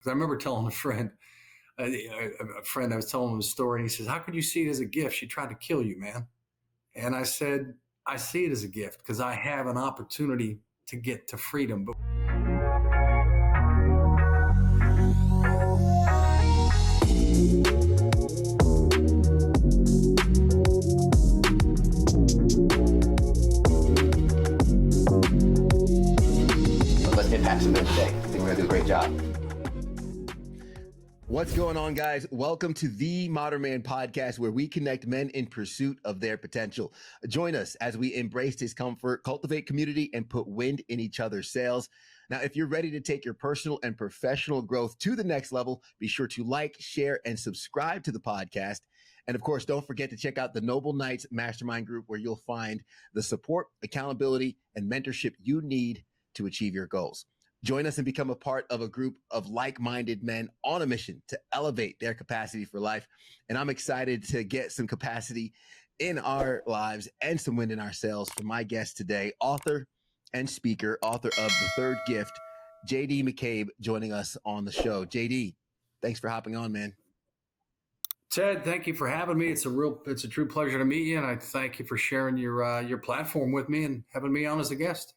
Because I remember telling a friend, I was telling him a story, and he says, "How could you see it as a gift? She tried to kill you, man." And I said, "I see it as a gift because I have an opportunity to get to freedom." But let's impact some men today. I think we're going to do a great job. What's going on, guys? Welcome to the Modern Man Podcast, where we connect men in pursuit of their potential. Join us as we embrace discomfort, cultivate community, and put wind in each other's sails. Now, if you're ready to take your personal and professional growth to the next level, be sure to like, share, and subscribe to the podcast. And of course, don't forget to check out the Noble Knights Mastermind Group, where you'll find the support, accountability, and mentorship you need to achieve your goals. Join us and become a part of a group of like-minded men on a mission to elevate their capacity for life. And I'm excited to get some capacity in our lives and some wind in our sails for my guest today, author and speaker, author of The Third Gift, JD McCabe, joining us on the show. JD, thanks for hopping on, man. Ted, thank you for having me. It's a true pleasure to meet you, and I thank you for sharing your platform with me and having me on as a guest.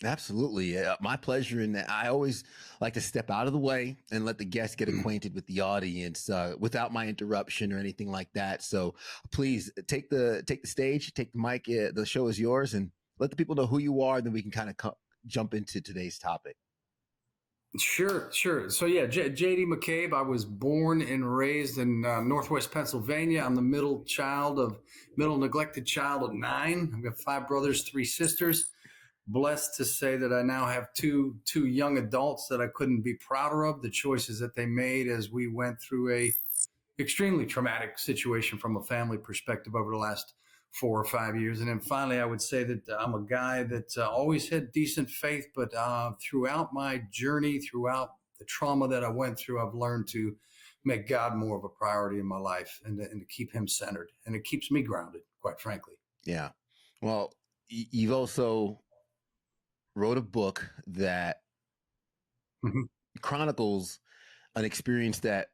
Absolutely. My pleasure. And I always like to step out of the way and let the guests get acquainted with the audience without my interruption or anything like that. So please take the stage, take the mic. The show is yours, and let the people know who you are. And then we can kind of jump into today's topic. Sure. So yeah, JD McCabe. I was born and raised in Northwest Pennsylvania. I'm the middle neglected child of 9. I've got 5 brothers, 3 sisters. Blessed to say that I now have two young adults that I couldn't be prouder of the choices that they made as we went through a extremely traumatic situation from a family perspective over the last 4 or 5 years. And then finally, I would say that I'm a guy that always had decent faith, but throughout my journey, throughout the trauma that I went through, I've learned to make God more of a priority in my life and to keep him centered. And it keeps me grounded, quite frankly. Yeah. Well, you've also wrote a book that chronicles an experience that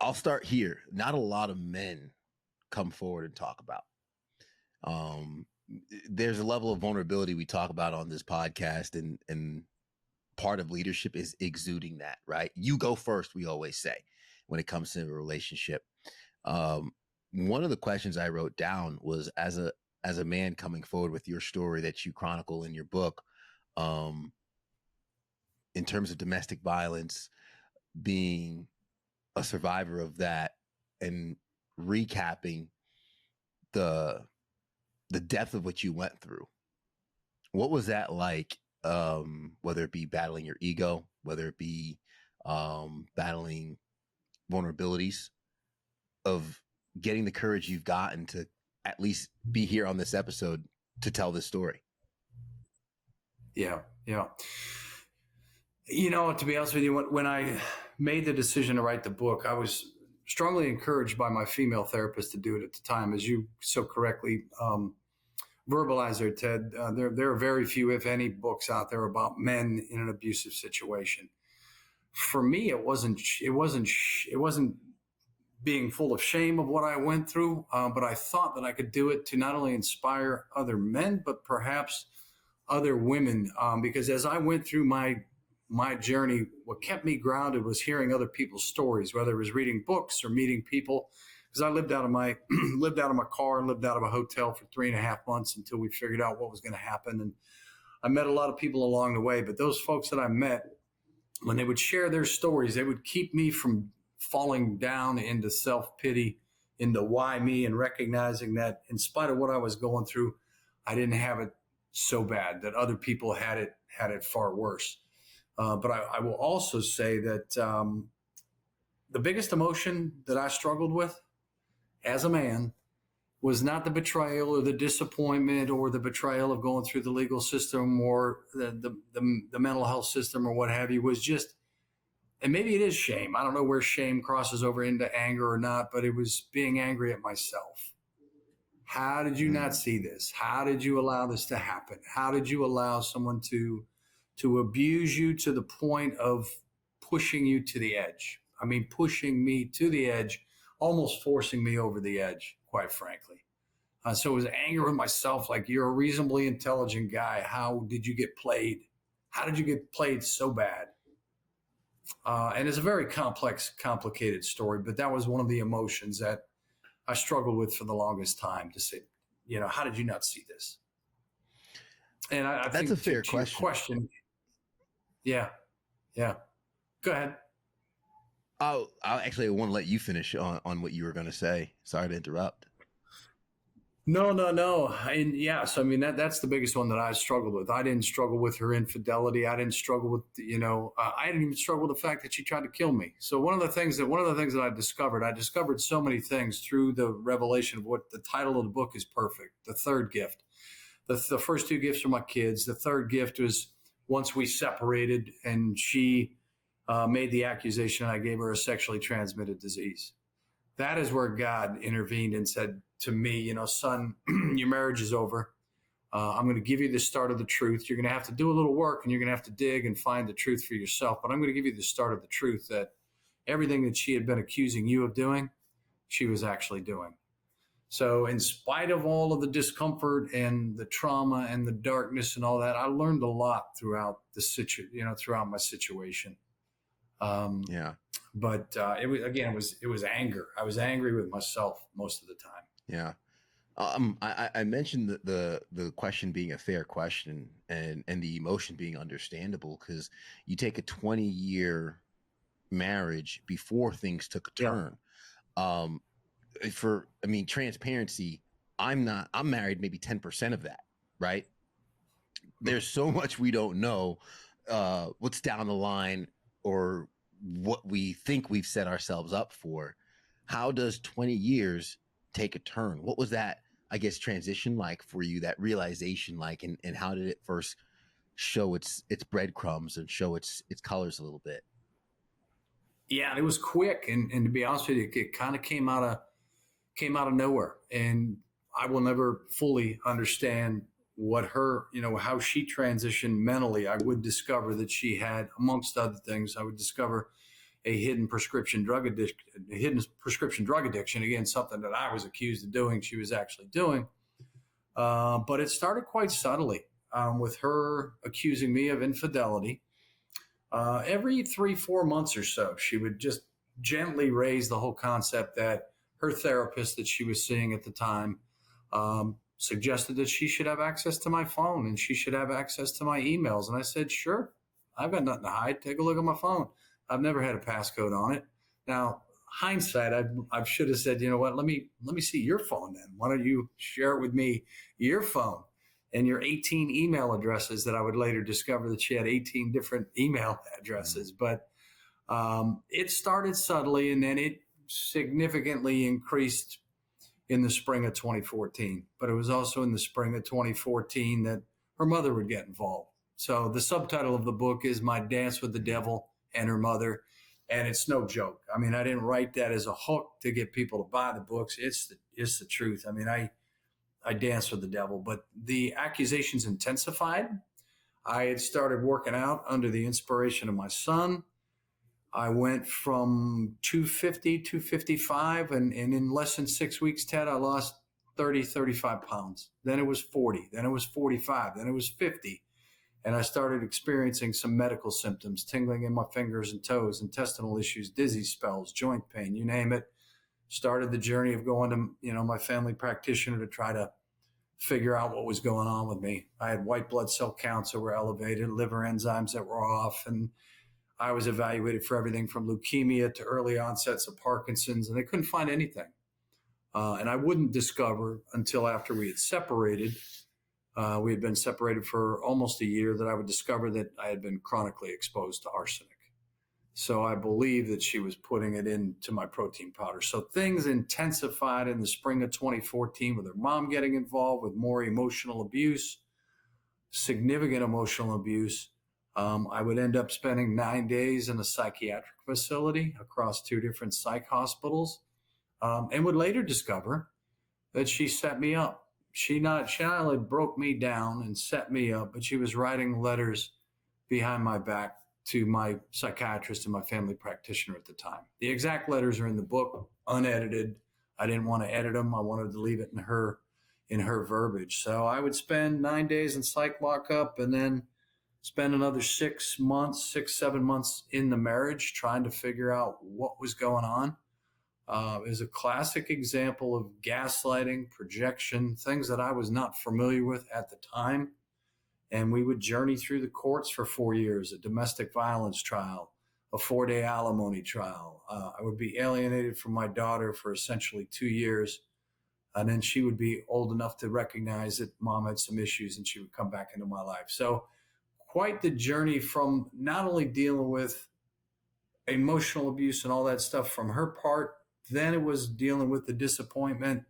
I'll start here. Not a lot of men come forward and talk about. There's a level of vulnerability we talk about on this podcast, and part of leadership is exuding that, right? You go first, we always say, when it comes to a relationship. One of the questions I wrote down was, as a man coming forward with your story that you chronicle in your book, in terms of domestic violence, being a survivor of that, and recapping the depth of what you went through. What was that like? Whether it be battling your ego, whether it be battling vulnerabilities, of getting the courage you've gotten to at least be here on this episode to tell this story. Yeah. You know, to be honest with you, when I made the decision to write the book, I was strongly encouraged by my female therapist to do it at the time. As you so correctly verbalized there, Ted, there are very few, if any, books out there about men in an abusive situation. For me, it wasn't being full of shame of what I went through, but I thought that I could do it to not only inspire other men, but perhaps other women, because as I went through my journey, what kept me grounded was hearing other people's stories, whether it was reading books or meeting people. Because I lived out of my car and lived out of a hotel for 3.5 months until we figured out what was going to happen. And I met a lot of people along the way, but those folks that I met, when they would share their stories, they would keep me from falling down into self-pity, into why me, and recognizing that in spite of what I was going through, I didn't have it so bad, that other people had it far worse. But I will also say that the biggest emotion that I struggled with as a man was not the betrayal or the disappointment or the betrayal of going through the legal system or the mental health system or what have you. Was just, and maybe it is shame. I don't know where shame crosses over into anger or not, but it was being angry at myself. How did you not see this? How did you allow this to happen? How did you allow someone to abuse you to the point of pushing you to the edge. I mean, pushing me to the edge, almost forcing me over the edge, quite frankly. So it was anger with myself, like, you're a reasonably intelligent guy. How did you get played? How did you get played so bad? And it's a very complex, complicated story, but that was one of the emotions that I struggled with for the longest time, to say, how did you not see this? And I That's think a fair to your question. Yeah. Go ahead. I actually want to let you finish on what you were going to say. Sorry to interrupt. No. And so, I mean, that's the biggest one that I struggled with. I didn't struggle with her infidelity. I didn't struggle with, I didn't even struggle with the fact that she tried to kill me. So one of the things that I discovered so many things through the revelation of what the title of the book is perfect. The third gift. The first two gifts are my kids. The third gift was once we separated and she made the accusation I gave her a sexually transmitted disease. That is where God intervened and said to me, son, your marriage is over. I'm going to give you the start of the truth. You're going to have to do a little work and you're going to have to dig and find the truth for yourself. But I'm going to give you the start of the truth that everything that she had been accusing you of doing, she was actually doing. So in spite of all of the discomfort and the trauma and the darkness and all that, I learned a lot throughout throughout my situation. But it was anger. I was angry with myself most of the time. Yeah. I mentioned the question being a fair question and the emotion being understandable, because you take a 20-year marriage before things took a turn. Transparency, I'm married maybe 10% of that, right? There's so much we don't know what's down the line or what we think we've set ourselves up for. How does 20 years take a turn? What was that, I guess, transition like for you, that realization like, and how did it first show its breadcrumbs and show its colors a little bit? Yeah, it was quick. And to be honest with you, it kind of came out of nowhere. And I will never fully understand what her, how she transitioned mentally. I would discover that she had, amongst other things, I would discover a hidden prescription drug addiction. Again, something that I was accused of doing, she was actually doing. But it started quite subtly with her accusing me of infidelity. Every 3-4 months or so, she would just gently raise the whole concept that her therapist that she was seeing at the time suggested that she should have access to my phone and she should have access to my emails. And I said, sure, I've got nothing to hide. Take a look at my phone. I've never had a passcode on it. Now, hindsight, I should have said, you know what, let me see your phone then. Why don't you share it with me, your phone and your 18 email addresses, that I would later discover that she had 18 different email addresses. But it started subtly, and then it significantly increased in the spring of 2014. But it was also in the spring of 2014 that her mother would get involved. So the subtitle of the book is My Dance with the Devil and Her Mother. And it's no joke. I mean, I didn't write that as a hook to get people to buy the books. It's the truth. I mean, I danced with the devil, but the accusations intensified. I had started working out under the inspiration of my son. I went from 250, 255, and in less than 6 weeks, Ted, I lost 30, 35 pounds. Then it was 40, then it was 45, then it was 50. And I started experiencing some medical symptoms, tingling in my fingers and toes, intestinal issues, dizzy spells, joint pain, you name it. Started the journey of going to, my family practitioner to try to figure out what was going on with me. I had white blood cell counts that were elevated, liver enzymes that were off, and I was evaluated for everything from leukemia to early onsets of Parkinson's, and they couldn't find anything. And I wouldn't discover until after we had separated. We had been separated for almost a year, that I would discover that I had been chronically exposed to arsenic. So I believe that she was putting it into my protein powder. So things intensified in the spring of 2014 with her mom getting involved, with more emotional abuse, significant emotional abuse. I would end up spending 9 days in a psychiatric facility across 2 different psych hospitals, and would later discover that she set me up. She not only broke me down and set me up, but she was writing letters behind my back to my psychiatrist and my family practitioner at the time. The exact letters are in the book, unedited. I didn't want to edit them. I wanted to leave it in her verbiage. So I would spend 9 days in psych lockup and then spend another 6 months, 7 months in the marriage trying to figure out what was going on. It was a classic example of gaslighting, projection, things that I was not familiar with at the time. And we would journey through the courts for 4 years, a domestic violence trial, a 4-day alimony trial. I would be alienated from my daughter for essentially 2 years. And then she would be old enough to recognize that mom had some issues and she would come back into my life. So quite the journey from not only dealing with emotional abuse and all that stuff from her part, then it was dealing with the disappointment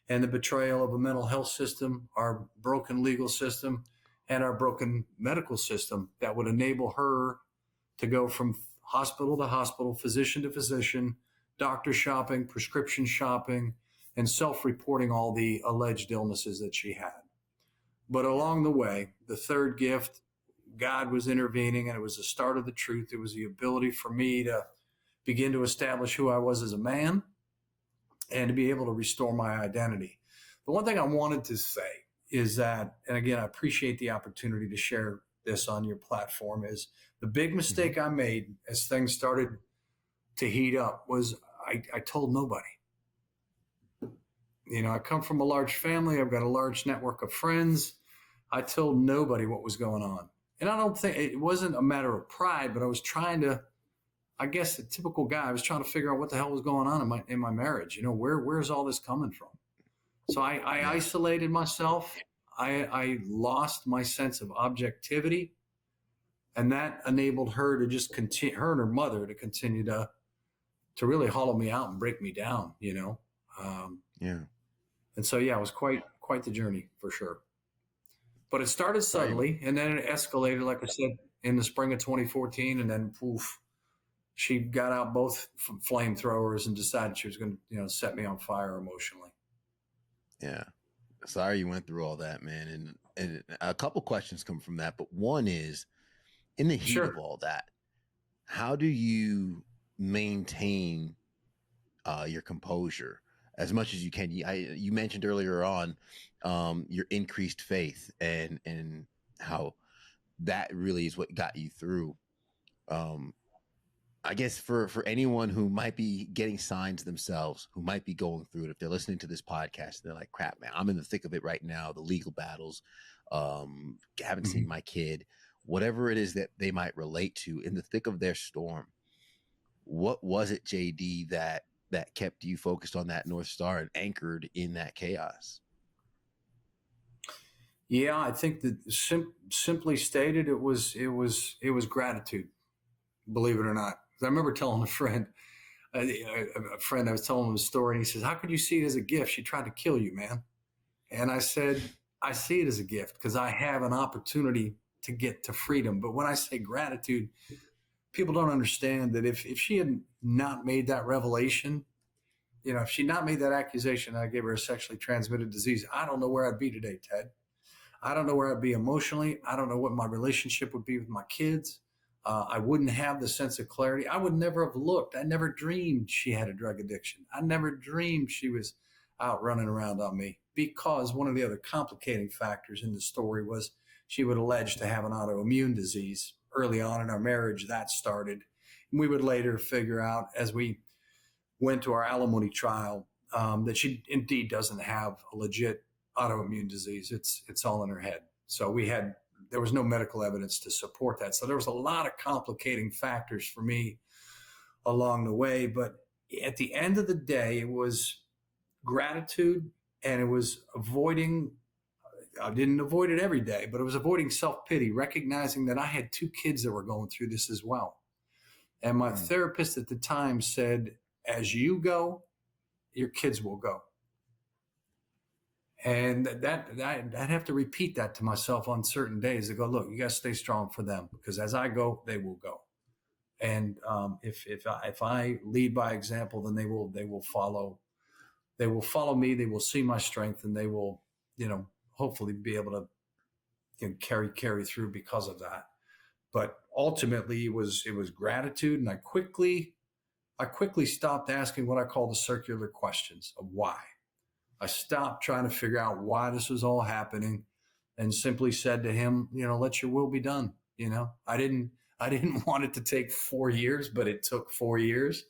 and the betrayal of a mental health system, our broken legal system, and our broken medical system that would enable her to go from hospital to hospital, physician to physician, doctor shopping, prescription shopping, and self-reporting all the alleged illnesses that she had. But along the way, the third gift, God was intervening, and it was the start of the truth. It was the ability for me to begin to establish who I was as a man and to be able to restore my identity. The one thing I wanted to say is that, and again, I appreciate the opportunity to share this on your platform, is the big mistake I made as things started to heat up was I told nobody. You know, I come from a large family. I've got a large network of friends. I told nobody what was going on. And I don't think it wasn't a matter of pride, but I was trying to, I guess the typical guy, I was trying to figure out what the hell was going on in my marriage. You know, where's all this coming from? So I isolated myself. I lost my sense of objectivity, and that enabled her to just continue, her and her mother to continue to really hollow me out and break me down, you know? And so, yeah, it was quite the journey for sure. But it started subtly, and then it escalated, like I said, in the spring of 2014, and then poof, she got out both flamethrowers and decided she was going to, you know, set me on fire emotionally. Yeah. Sorry you went through all that, man. And a couple questions come from that, but one is, in the heat of all that, how do you maintain your composure as much as you can? You mentioned earlier on your increased faith and how that really is what got you through. I guess for anyone who might be getting signs themselves, who might be going through it, if they're listening to this podcast, they're like, crap, man, I'm in the thick of it right now. The legal battles, haven't seen my kid, whatever it is that they might relate to in the thick of their storm. What was it, JD, that kept you focused on that North Star and anchored in that chaos? Yeah, I think that simply stated, it was gratitude, believe it or not. I remember telling a friend, I was telling him a story, and he says, how could you see it as a gift? She tried to kill you, man. And I said, I see it as a gift because I have an opportunity to get to freedom. But when I say gratitude, people don't understand that if she had not made that revelation, you know, if she not made that accusation, I gave her a sexually transmitted disease, I don't know where I'd be today, Ted. I don't know where I'd be emotionally. I don't know what my relationship would be with my kids. I wouldn't have the sense of clarity. I would never have looked. I never dreamed she had a drug addiction. I never dreamed she was out running around on me, because one of the other complicating factors in the story was she would allege to have an autoimmune disease. Early on in our marriage, that started. And we would later figure out, as we went to our alimony trial, that she indeed doesn't have a legit autoimmune disease. It's all in her head. So there was no medical evidence to support that. So there was a lot of complicating factors for me along the way. But at the end of the day, it was gratitude, and it was avoiding, I didn't avoid it every day, but it was avoiding self-pity, recognizing that I had 2 kids that were going through this as well. And my therapist at the time said, as you go, your kids will go. And I'd have to repeat that to myself on certain days to go, look, you got to stay strong for them, because as I go, they will go. And if I lead by example, then they will follow. They will follow me. They will see my strength, and they will, you know, hopefully be able to, you know, carry through because of that. But ultimately it was gratitude. And I quickly stopped asking what I call the circular questions of why. I stopped trying to figure out why this was all happening and simply said to him, let your will be done. I didn't want it to take 4 years, but it took 4 years.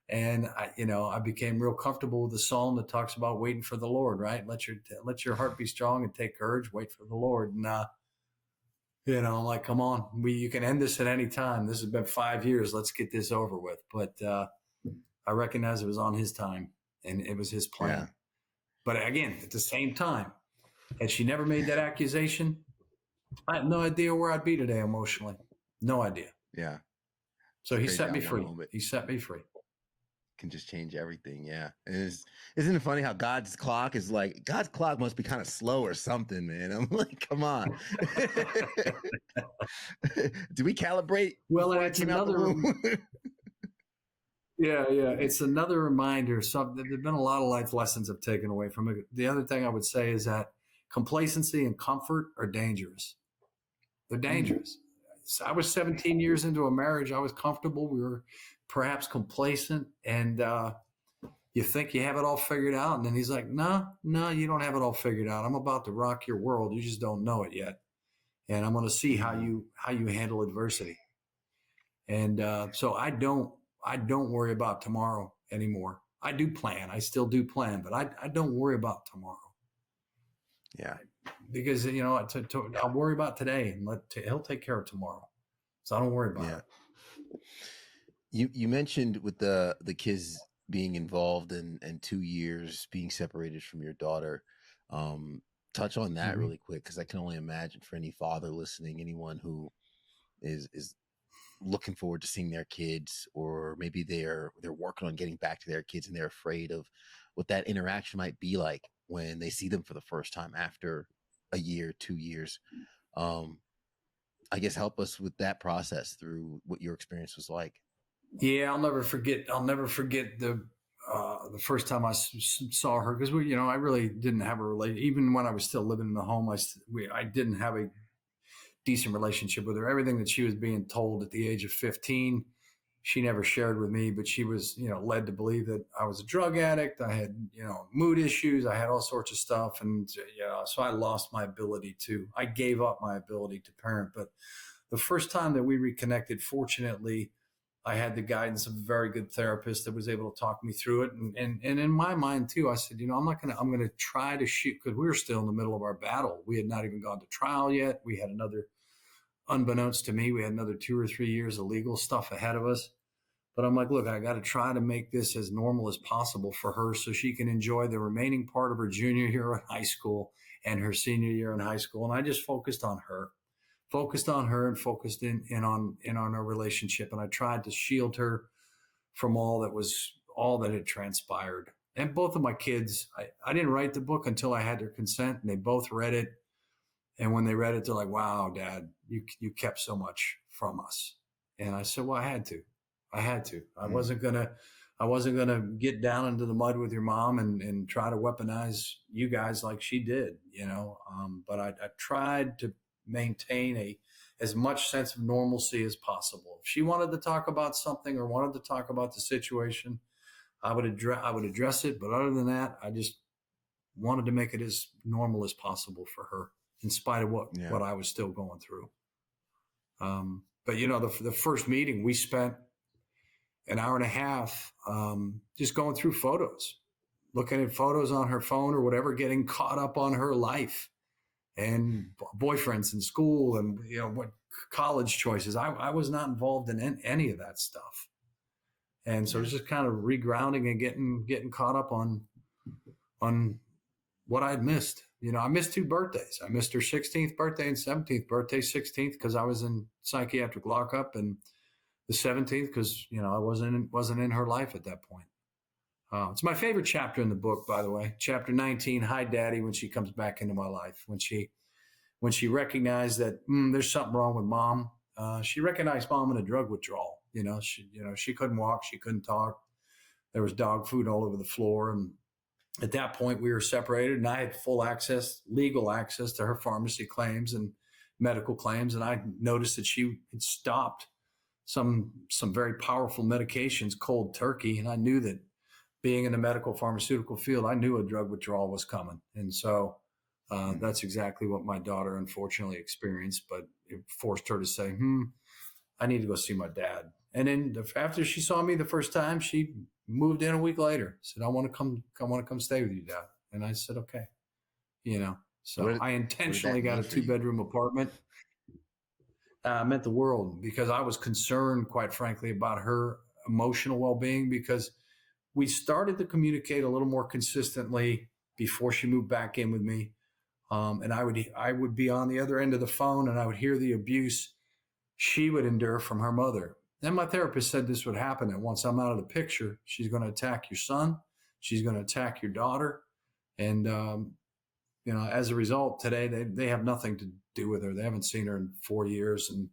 And I became real comfortable with the psalm that talks about waiting for the Lord, right? Let your heart be strong and take courage, wait for the Lord. And, I'm like, come on, you can end this at any time. This has been 5 years. Let's get this over with. But I recognize it was on his time and it was his plan. Yeah. But again, at the same time, had she never made that accusation, I have no idea where I'd be today emotionally. No idea. Yeah. So he set me free. He set me free. Can just change everything. Yeah. And isn't it funny how God's clock must be kind of slow or something, man. I'm like, come on. Do we calibrate? Well, it's another. Yeah. It's another reminder. There's been a lot of life lessons I've taken away from it. The other thing I would say is that complacency and comfort are dangerous. They're dangerous. So I was 17 years into a marriage. I was comfortable. We were perhaps complacent, and you think you have it all figured out. And then he's like, no, you don't have it all figured out. I'm about to rock your world. You just don't know it yet. And I'm going to see how you handle adversity. And so I don't worry about tomorrow anymore. I do plan. I still do plan, but I don't worry about tomorrow. Yeah. Because, I'll worry about today and he'll take care of tomorrow. So I don't worry about it. You mentioned with the kids being involved and 2 years being separated from your daughter. Touch on that really quick, because I can only imagine for any father listening, anyone who is looking forward to seeing their kids, or maybe they're working on getting back to their kids and they're afraid of what that interaction might be like when they see them for the first time after a year, 2 years. I guess help us with that process through what your experience was like. Yeah, I'll never forget the first time I saw her, because I really didn't have a relationship. Even when I was still living in the home, I didn't have a decent relationship with her. Everything that she was being told at the age of 15, she never shared with me, but she was, led to believe that I was a drug addict. I had, mood issues. I had all sorts of stuff. And, so I lost my ability I gave up my ability to parent. But the first time that we reconnected, fortunately, I had the guidance of a very good therapist that was able to talk me through it. And in my mind too, I said, I'm going to try to shoot, because we were still in the middle of our battle. We had not even gone to trial yet. We had unbeknownst to me, we had another 2 or 3 years of legal stuff ahead of us. But I'm like, look, I got to try to make this as normal as possible for her so she can enjoy the remaining part of her junior year in high school and her senior year in high school. And I just focused on her and focused in on our relationship. And I tried to shield her from all that had transpired. And both of my kids, I didn't write the book until I had their consent, and they both read it. And when they read it, they're like, wow, Dad, you kept so much from us. And I said, well, I had to. I wasn't going to get down into the mud with your mom and try to weaponize you guys like she did, but I tried to maintain as much sense of normalcy as possible. If she wanted to talk about something or wanted to talk about the situation, I would address it. But other than that, I just wanted to make it as normal as possible for her, in spite of what I was still going through. But the first meeting, we spent an hour and a half just going through photos, looking at photos on her phone or whatever, getting caught up on her life and boyfriends in school and what college choices. I was not involved in any of that stuff, and so it's just kind of regrounding and getting caught up on what I'd missed. I missed 2 birthdays. I missed her 16th birthday and 17th birthday. 16th because I was in psychiatric lockup, and the 17th because I wasn't in her life at that point. It's my favorite chapter in the book, by the way. Chapter 19, Hi Daddy, when she comes back into my life. When she recognized that there's something wrong with Mom. She recognized Mom in a drug withdrawal. She couldn't walk, she couldn't talk. There was dog food all over the floor. And at that point we were separated, and I had full access, legal access to her pharmacy claims and medical claims, and I noticed that she had stopped some very powerful medications cold turkey, and I knew that being in the medical pharmaceutical field, I knew a drug withdrawal was coming, and so that's exactly what my daughter unfortunately experienced. But it forced her to say, I need to go see my dad. And then after she saw me the first time, she moved in a week later. Said, I want to come stay with you, Dad. And I said, okay. So I intentionally got a 2-bedroom apartment. Meant the world, because I was concerned, quite frankly, about her emotional well-being, because we started to communicate a little more consistently before she moved back in with me. And I would be on the other end of the phone, and I would hear the abuse she would endure from her mother. Then my therapist said this would happen, that once I'm out of the picture, she's going to attack your son, she's going to attack your daughter, and as a result, today they have nothing to do with her. They haven't seen her in 4 years, and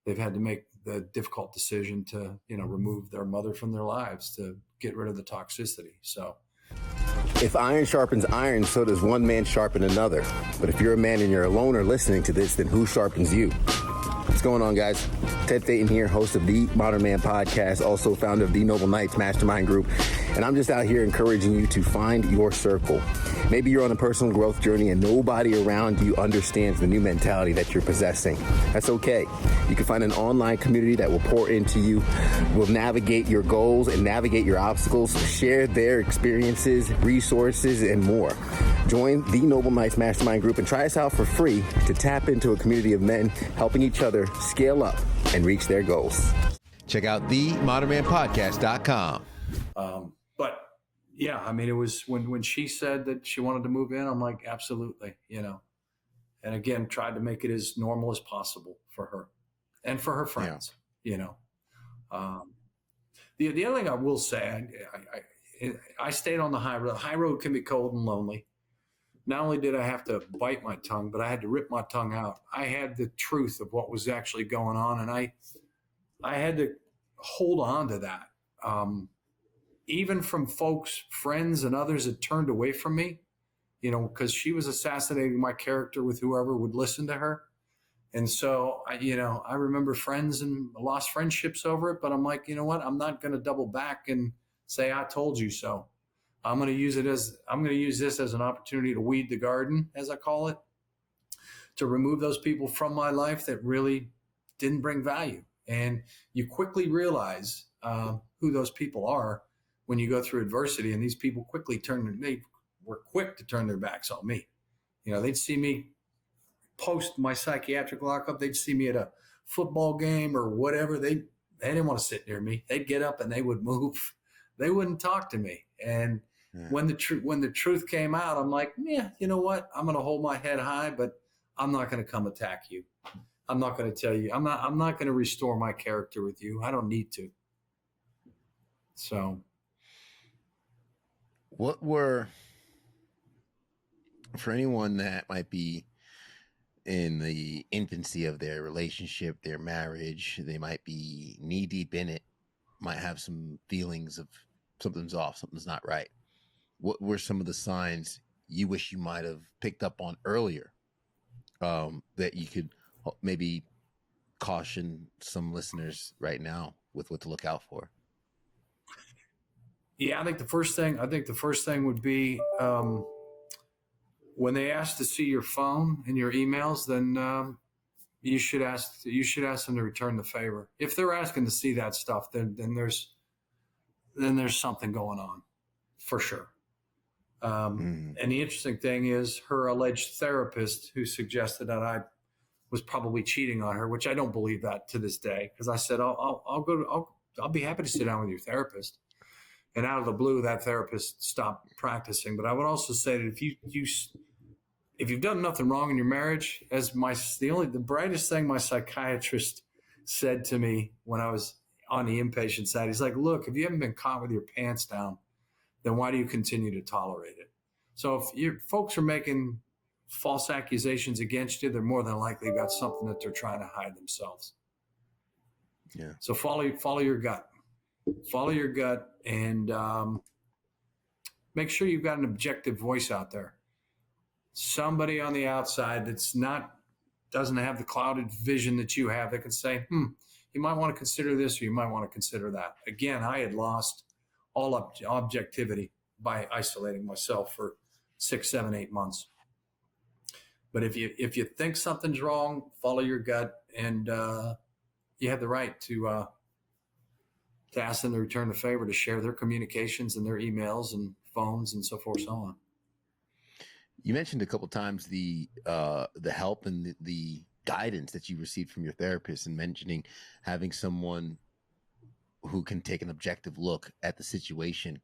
they've had to make the difficult decision to remove their mother from their lives to get rid of the toxicity. So if iron sharpens iron, so does one man sharpen another. But if you're a man and you're alone or listening to this, then who sharpens you? What's going on, guys? Ted Thayton here, host of the Modern Man Podcast, also founder of the Noble Knights Mastermind Group. And I'm just out here encouraging you to find your circle. Maybe you're on a personal growth journey and nobody around you understands the new mentality that you're possessing. That's okay. You can find an online community that will pour into you, will navigate your goals and navigate your obstacles, share their experiences, resources, and more. Join the Noble Knights Mastermind Group and try us out for free to tap into a community of men helping each other scale up and reach their goals. Check out themodernmanpodcast.com. But yeah, I mean, it was when she said that she wanted to move in, I'm like, absolutely, and again, tried to make it as normal as possible for her and for her friends, The other thing I will say, I stayed on the high road. The high road can be cold and lonely. Not only did I have to bite my tongue, but I had to rip my tongue out. I had the truth of what was actually going on, and I had to hold on to that. Even from folks, friends, and others that turned away from me, because she was assassinating my character with whoever would listen to her. And so, I remember friends and lost friendships over it, but I'm like, you know what? I'm not going to double back and say, I told you so. I'm going to use this as an opportunity to weed the garden, as I call it, to remove those people from my life that really didn't bring value. And you quickly realize who those people are when you go through adversity. And these people they were quick to turn their backs on me. They'd see me post my psychiatric lockup. They'd see me at a football game or whatever. They didn't want to sit near me. They'd get up and they would move. They wouldn't talk to me. And when the truth came out, I'm like, yeah, you know what? I'm going to hold my head high, but I'm not going to come attack you. I'm not going to tell you. I'm not going to restore my character with you. I don't need to. So, what were, for anyone that might be in the infancy of their relationship, their marriage, they might be knee deep in it, might have some feelings of something's off, something's not right. What were some of the signs you wish you might have picked up on earlier, that you could maybe caution some listeners right now with what to look out for? Yeah, I think the first thing would be when they ask to see your phone and your emails, then you should ask them to return the favor. If they're asking to see that stuff, then there's something going on for sure. And the interesting thing is her alleged therapist, who suggested that I was probably cheating on her, which I don't believe that to this day, because I said I'll be happy to sit down with your therapist. And out of the blue, that therapist stopped practicing. But I would also say that if you've done nothing wrong in your marriage, the brightest thing my psychiatrist said to me when I was on the inpatient side, he's like, look, if you haven't been caught with your pants down, then why do you continue to tolerate it? So if your folks are making false accusations against you, they're more than likely got something that they're trying to hide themselves. Yeah. So follow your gut. Follow your gut, and make sure you've got an objective voice out there. Somebody on the outside that doesn't have the clouded vision that you have, that can say, you might want to consider this, or you might want to consider that. Again, I had lost all objectivity by isolating myself for 6, 7, 8 months. But if you think something's wrong, follow your gut, and you have the right to ask them to return the favor, to share their communications and their emails and phones and so forth, so on. You mentioned a couple of times the help and the guidance that you received from your therapist, and mentioning having someone who can take an objective look at the situation.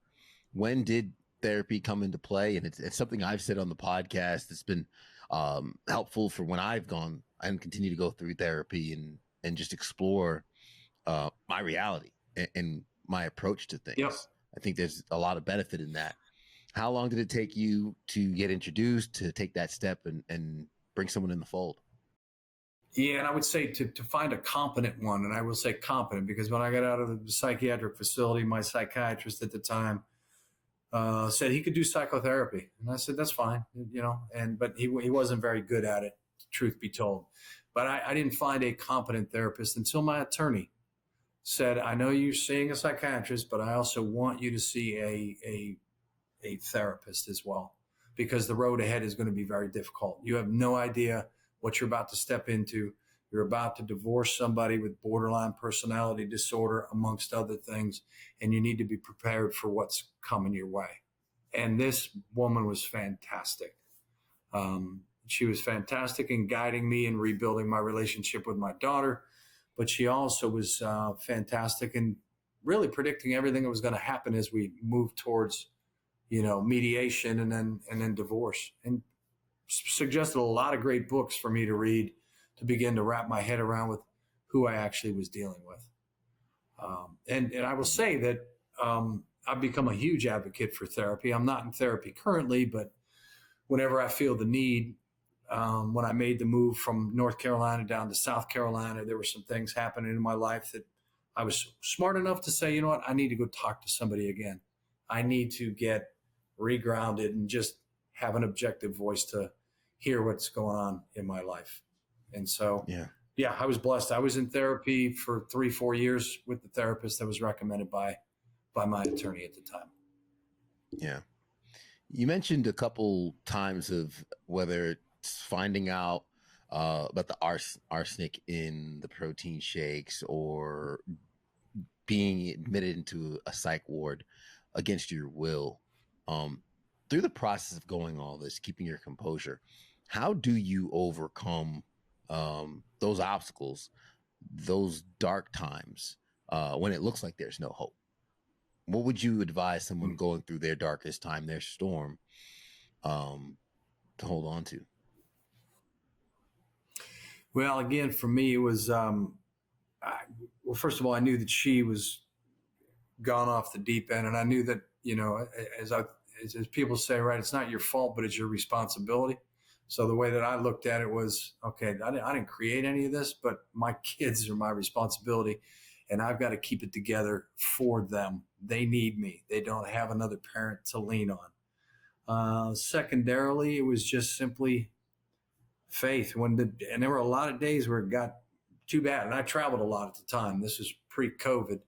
When did therapy come into play? And it's something I've said on the podcast. It's been helpful for when I've gone and continue to go through therapy and just explore my reality and my approach to things. Yep. I think there's a lot of benefit in that. How long did it take you to get introduced, to take that step and bring someone in the fold? Yeah, and I would say to find a competent one, and I will say competent, because when I got out of the psychiatric facility, my psychiatrist at the time said he could do psychotherapy, and I said that's fine, but he wasn't very good at it, truth be told. But I didn't find a competent therapist until my attorney said, I know you're seeing a psychiatrist, but I also want you to see a therapist as well, because the road ahead is going to be very difficult. You have no idea what you're about to step into. You're about to divorce somebody with borderline personality disorder, amongst other things, and you need to be prepared for what's coming your way. And this woman was fantastic. She was fantastic in guiding me in rebuilding my relationship with my daughter, but she also was fantastic in really predicting everything that was going to happen as we moved towards, mediation and then divorce, and suggested a lot of great books for me to read to begin to wrap my head around with who I actually was dealing with. And I will say that I've become a huge advocate for therapy. I'm not in therapy currently, but whenever I feel the need, when I made the move from North Carolina down to South Carolina, there were some things happening in my life that I was smart enough to say, you know what, I need to go talk to somebody again. I need to get regrounded and just have an objective voice to hear what's going on in my life. And so, yeah, I was blessed. I was in therapy for 3-4 years with the therapist that was recommended by my attorney at the time. Yeah. You mentioned a couple times of whether it's finding out about the arsenic in the protein shakes, or being admitted into a psych ward against your will. Through the process of going all this, keeping your composure, how do you overcome those obstacles, those dark times, when it looks like there's no hope? What would you advise someone going through their darkest time, their storm, to hold on to? Well, again, for me, it was, first of all, I knew that she was gone off the deep end. And I knew that, as people say, right, it's not your fault, but it's your responsibility. So the way that I looked at it was, okay, I didn't create any of this, but my kids are my responsibility, and I've got to keep it together for them. They need me. They don't have another parent to lean on. Secondarily, it was just simply faith. And there were a lot of days where it got too bad, and I traveled a lot at the time. This was pre-COVID,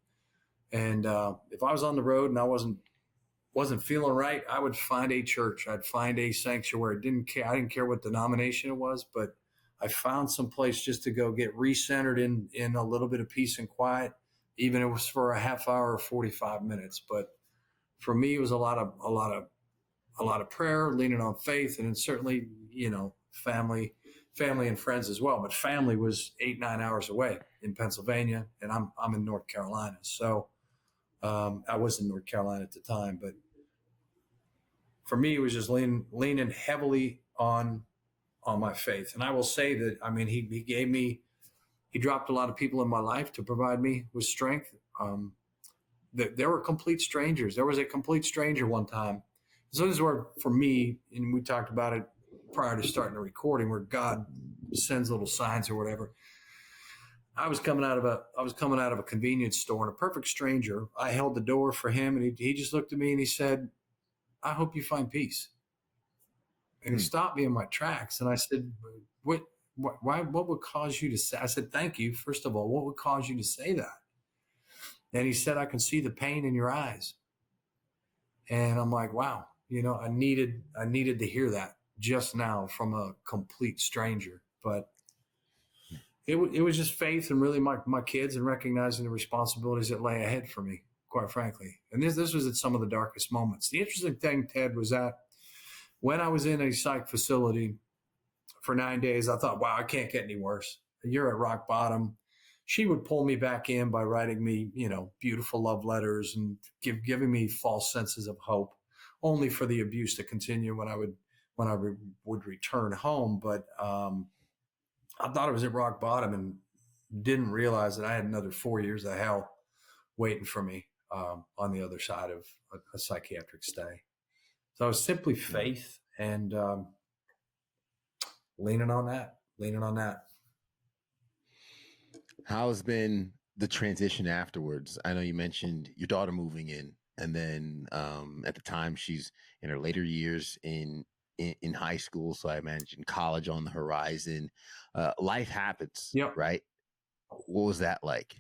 and if I was on the road and I wasn't feeling right, I would find a church. I'd find a sanctuary. I didn't care what denomination it was, but I found some place just to go get recentered in a little bit of peace and quiet, even if it was for a half hour or 45 minutes. But for me, it was a lot of prayer, leaning on faith, and then certainly, family and friends as well. But family was 8-9 hours away in Pennsylvania, and I'm in North Carolina. So I was in North Carolina at the time, but for me, it was just leaning heavily on my faith. And I will say that, he dropped a lot of people in my life to provide me with strength. There were complete strangers. There was a complete stranger one time. So this is where, for me, and we talked about it prior to starting the recording, where God sends little signs or whatever. I was coming out of a convenience store, and a perfect stranger, I held the door for him, and he just looked at me and he said, "I hope you find peace." And he stopped me in my tracks, and I said, "What? what would cause you to say? I said, thank you. First of all, what would cause you to say that? And he said, I can see the pain in your eyes. And I'm like, wow, I needed to hear that just now from a complete stranger. But it was just faith and really my kids and recognizing the responsibilities that lay ahead for me, quite frankly. And this was at some of the darkest moments. The interesting thing, Ted, was that when I was in a psych facility for 9 days, I thought, wow, I can't get any worse. You're at rock bottom. She would pull me back in by writing me, beautiful love letters and giving me false senses of hope, only for the abuse to continue when I would return home. But I thought I was at rock bottom and didn't realize that I had another 4 years of hell waiting for me on the other side of a psychiatric stay. So it was simply faith and leaning on that. How's been the transition afterwards? I know you mentioned your daughter moving in, and then at the time she's in her later years in high school. So I imagine college on the horizon. Life happens, Yep. Right? What was that like?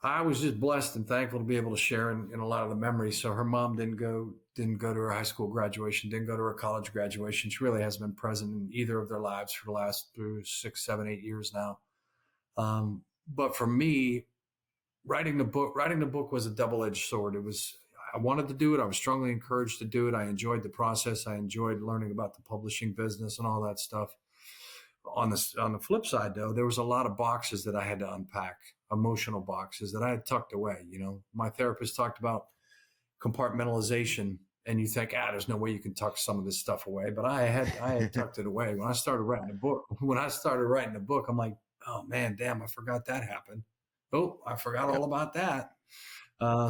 I was just blessed and thankful to be able to share in a lot of the memories. So her mom didn't go to her high school graduation, didn't go to her college graduation. She really hasn't been present in either of their lives for the last 6, 7, 8 years now. But for me, writing the book was a double-edged sword. I wanted to do it. I was strongly encouraged to do it. I enjoyed the process. I enjoyed learning about the publishing business and all that stuff. On the flip side, though, there was a lot of boxes that I had to unpack, emotional boxes that I had tucked away. My therapist talked about compartmentalization, and you think, there's no way you can tuck some of this stuff away. But I had tucked it away. When I started writing the book, I'm like, oh man, damn, I forgot that happened. Oh, I forgot all about that.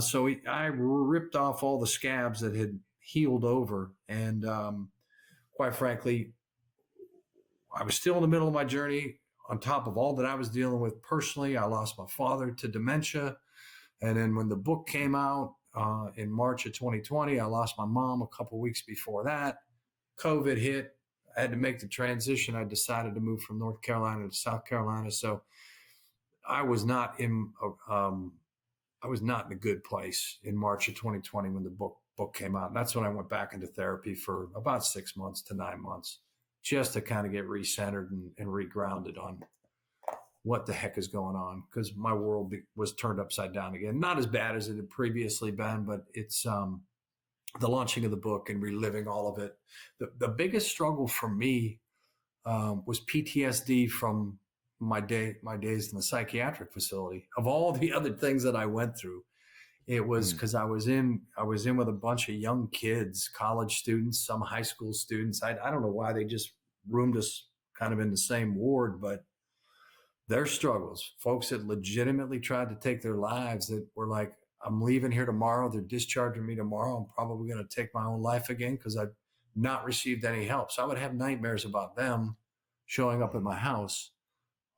So I ripped off all the scabs that had healed over. And quite frankly, I was still in the middle of my journey. On top of all that I was dealing with personally, I lost my father to dementia. And then when the book came out in March of 2020, I lost my mom a couple of weeks before that. COVID hit. I had to make the transition. I decided to move from North Carolina to South Carolina. So I was not in a good place in March of 2020 when the book came out. And that's when I went back into therapy for about 6 months to 9 months, just to kind of get recentered and regrounded on what the heck is going on, because my world was turned upside down again. Not as bad as it had previously been, but it's the launching of the book and reliving all of it. The biggest struggle for me was PTSD from my days in the psychiatric facility. Of all the other things that I went through, it was because I was in with a bunch of young kids, college students, some high school students. I don't know why they just roomed us kind of in the same ward, but their struggles, folks that legitimately tried to take their lives, that were like, I'm leaving here tomorrow. They're discharging me tomorrow. I'm probably going to take my own life again because I've not received any help. So I would have nightmares about them showing up at my house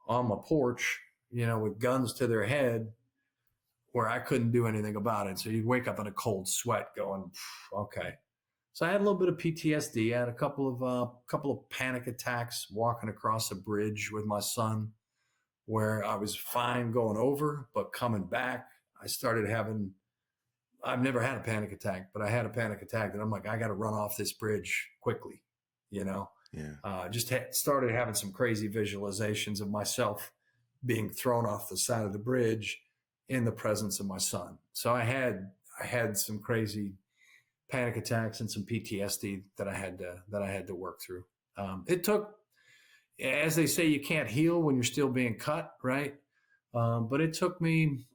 on my porch, with guns to their head, where I couldn't do anything about it. So you'd wake up in a cold sweat going, okay. So I had a little bit of PTSD. I had a couple of panic attacks walking across a bridge with my son, where I was fine going over, but coming back, I've never had a panic attack, but I had a panic attack, and I'm like, I got to run off this bridge quickly, Yeah. Started having some crazy visualizations of myself being thrown off the side of the bridge in the presence of my son. So I had some crazy panic attacks and some PTSD that I had to work through. It took, as they say, you can't heal when you're still being cut, right? But it took me.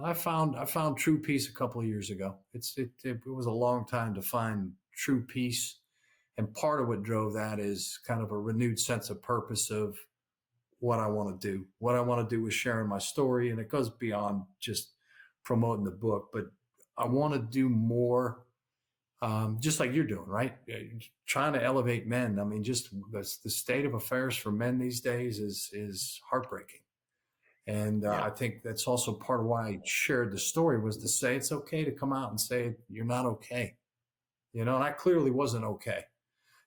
I found true peace a couple of years ago. It was a long time to find true peace, and part of what drove that is kind of a renewed sense of purpose of what I want to do. What I want to do is sharing my story, and it goes beyond just promoting the book, but I want to do more, just like you're doing, right? Trying to elevate men. I mean, just the state of affairs for men these days is heartbreaking. And I think that's also part of why I shared the story, was to say it's okay to come out and say you're not okay. And I clearly wasn't okay.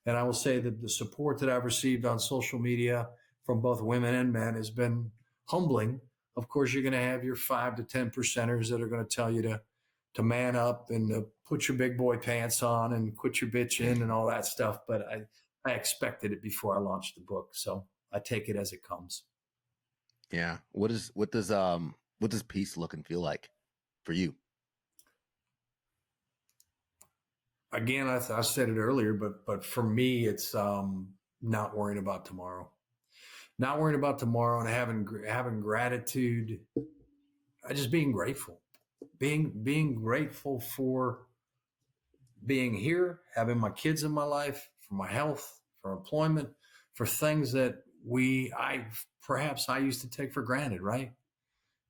And I will say that the support that I've received on social media from both women and men has been humbling. Of course, you're going to have your 5 to 10% that are going to tell you to man up and to put your big boy pants on and quit your bitching and all that stuff. But I expected it before I launched the book, so I take it as it comes. Yeah. What does peace look and feel like for you? Again, I said it earlier, but for me, it's not worrying about tomorrow. Not worrying about tomorrow and having gratitude. Just being grateful, being grateful for being here, having my kids in my life, for my health, for employment, for things that I used to take for granted, right?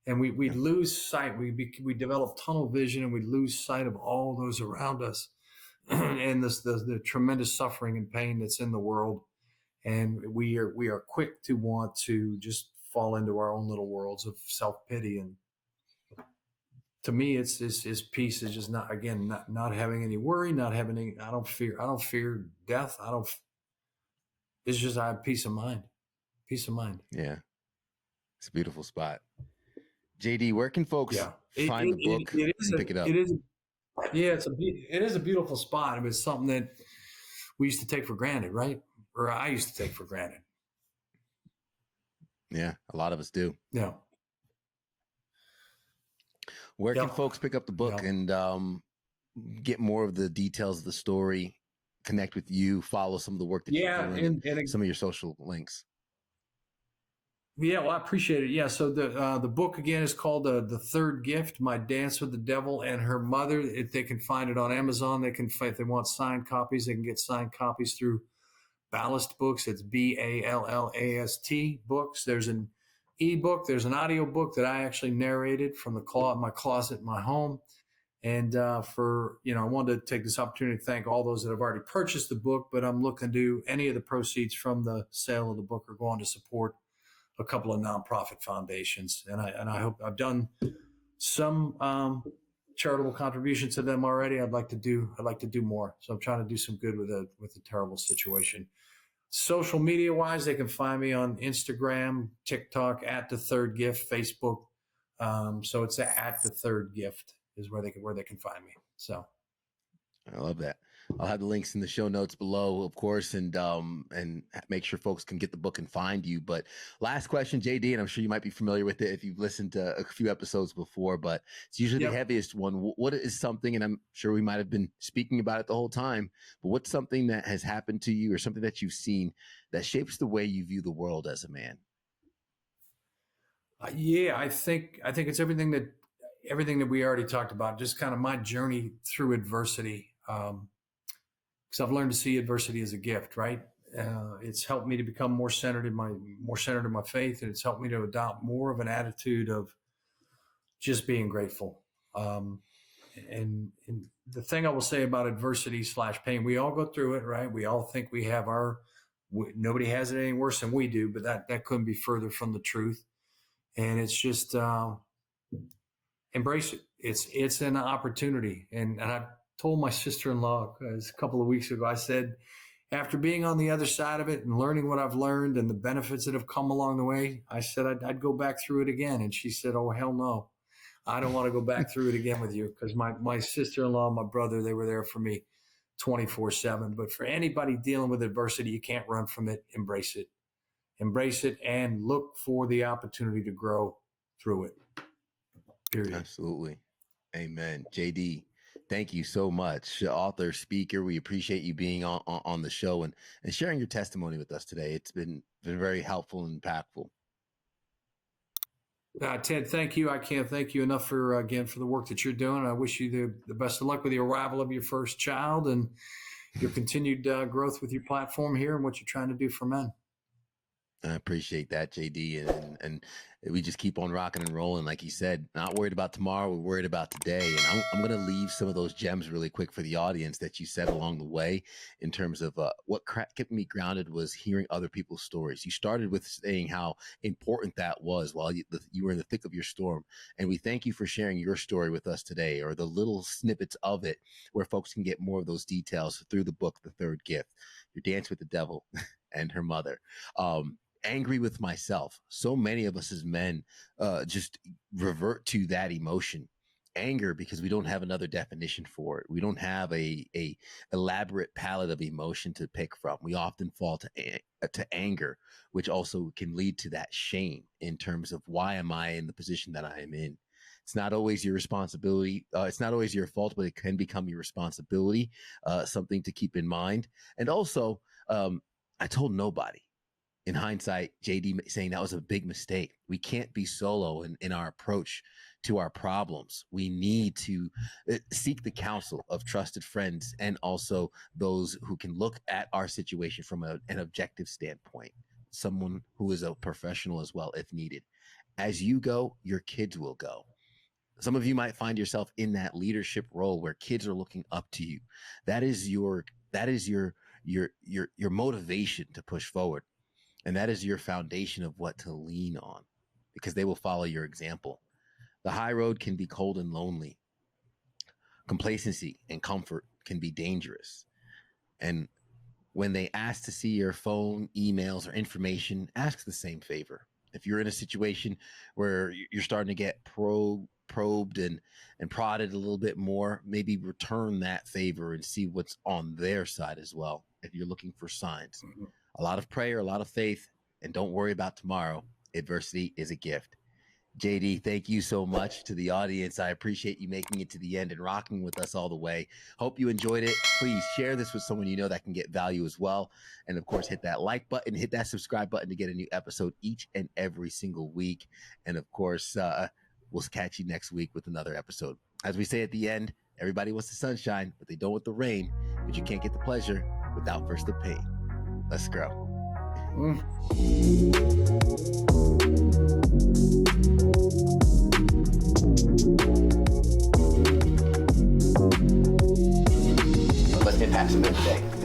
And we lose sight. We develop tunnel vision, and we lose sight of all those around us, and the tremendous suffering and pain that's in the world. And we are quick to want to just fall into our own little worlds of self-pity. And to me, it's peace is just not having any worry, not having any, I don't fear death. It's just, I have peace of mind. Yeah. It's a beautiful spot. JD, where can folks find the book and pick it up? It is. Yeah, it is a beautiful spot. It's something that we used to take for granted, right? Or I used to take for granted. Yeah, a lot of us do. Yeah. Where can folks pick up the book and get more of the details of the story, connect with you, follow some of the work that you're doing, and some of your social links? Yeah, well, I appreciate it. Yeah, so the book again is called The Third Gift: My Dance with the Devil and Her Mother. If they can find it on Amazon, if they want signed copies, they can get signed copies through Ballast Books. It's BALLAST Books. There's an ebook. There's an audio book that I actually narrated from my closet in my home. And I wanted to take this opportunity to thank all those that have already purchased the book, but I'm looking to any of the proceeds from the sale of the book are going to support a couple of nonprofit foundations. And I hope I've done some charitable contributions to them already. I'd like to do more. So I'm trying to do some good with a terrible situation. Social media wise, they can find me on Instagram, TikTok, @The Third Gift, Facebook. So it's @The Third Gift is where they can find me. So I love that. I'll have the links in the show notes below, of course, and make sure folks can get the book and find you. But last question, JD, and I'm sure you might be familiar with it if you've listened to a few episodes before, but it's usually the heaviest one. What is something, and I'm sure we might have been speaking about it the whole time, but what's something that has happened to you or something that you've seen that shapes the way you view the world as a man? I think it's everything that we already talked about, just kind of my journey through adversity. Because I've learned to see adversity as a gift, right? It's helped me to become more centered in my faith, and it's helped me to adopt more of an attitude of just being grateful. And the thing I will say about adversity / pain, we all go through it, right? We all think we have nobody has it any worse than we do, but that couldn't be further from the truth. And it's just embrace it. It's an opportunity, and I told my sister-in-law a couple of weeks ago, I said, after being on the other side of it and learning what I've learned and the benefits that have come along the way, I said I'd go back through it again. And she said, oh, hell no. I don't want to go back through it again with you, because my sister-in-law, my brother, they were there for me 24/7. But for anybody dealing with adversity, you can't run from it. Embrace it. Embrace it and look for the opportunity to grow through it. Period. Absolutely. Amen. JD, thank you so much. Author, speaker, we appreciate you being on the show and sharing your testimony with us today. It's been very helpful and impactful. Ted, thank you. I can't thank you enough for the work that you're doing. I wish you the best of luck with the arrival of your first child and your continued growth with your platform here and what you're trying to do for men. I appreciate that, JD. we just keep on rocking and rolling. Like you said, not worried about tomorrow, we're worried about today. And I'm going to leave some of those gems really quick for the audience that you said along the way in terms of what kept me grounded was hearing other people's stories. You started with saying how important that was while you were in the thick of your storm. And we thank you for sharing your story with us today, or the little snippets of it where folks can get more of those details through the book, The Third Gift, Your Dance with the Devil and Her Mother. Angry with myself. So many of us as men just revert to that emotion, anger, because we don't have another definition for it. We don't have a elaborate palette of emotion to pick from. We often fall to anger, which also can lead to that shame in terms of why am I in the position that I am in. It's not always your responsibility. It's not always your fault, but it can become your responsibility. Something to keep in mind. And also, I told nobody. In hindsight, JD saying that was a big mistake. We can't be solo in our approach to our problems. We need to seek the counsel of trusted friends and also those who can look at our situation from an objective standpoint, someone who is a professional as well if needed. As you go, your kids will go. Some of you might find yourself in that leadership role where kids are looking up to you. That is your motivation to push forward. And that is your foundation of what to lean on, because they will follow your example. The high road can be cold and lonely. Complacency and comfort can be dangerous. And when they ask to see your phone, emails, or information, ask the same favor. If you're in a situation where you're starting to get probed and prodded a little bit more, maybe return that favor and see what's on their side as well, if you're looking for signs. Mm-hmm. A lot of prayer, a lot of faith, and don't worry about tomorrow. Adversity is a gift. JD, thank you so much. To the audience, I appreciate you making it to the end and rocking with us all the way. Hope you enjoyed it. Please share this with someone you know that can get value as well. And of course, hit that like button, hit that subscribe button to get a new episode each and every single week. And of course, we'll catch you next week with another episode. As we say at the end, everybody wants the sunshine, but they don't want the rain. But you can't get the pleasure without first the pain. Let's grow. Let's impact some good today.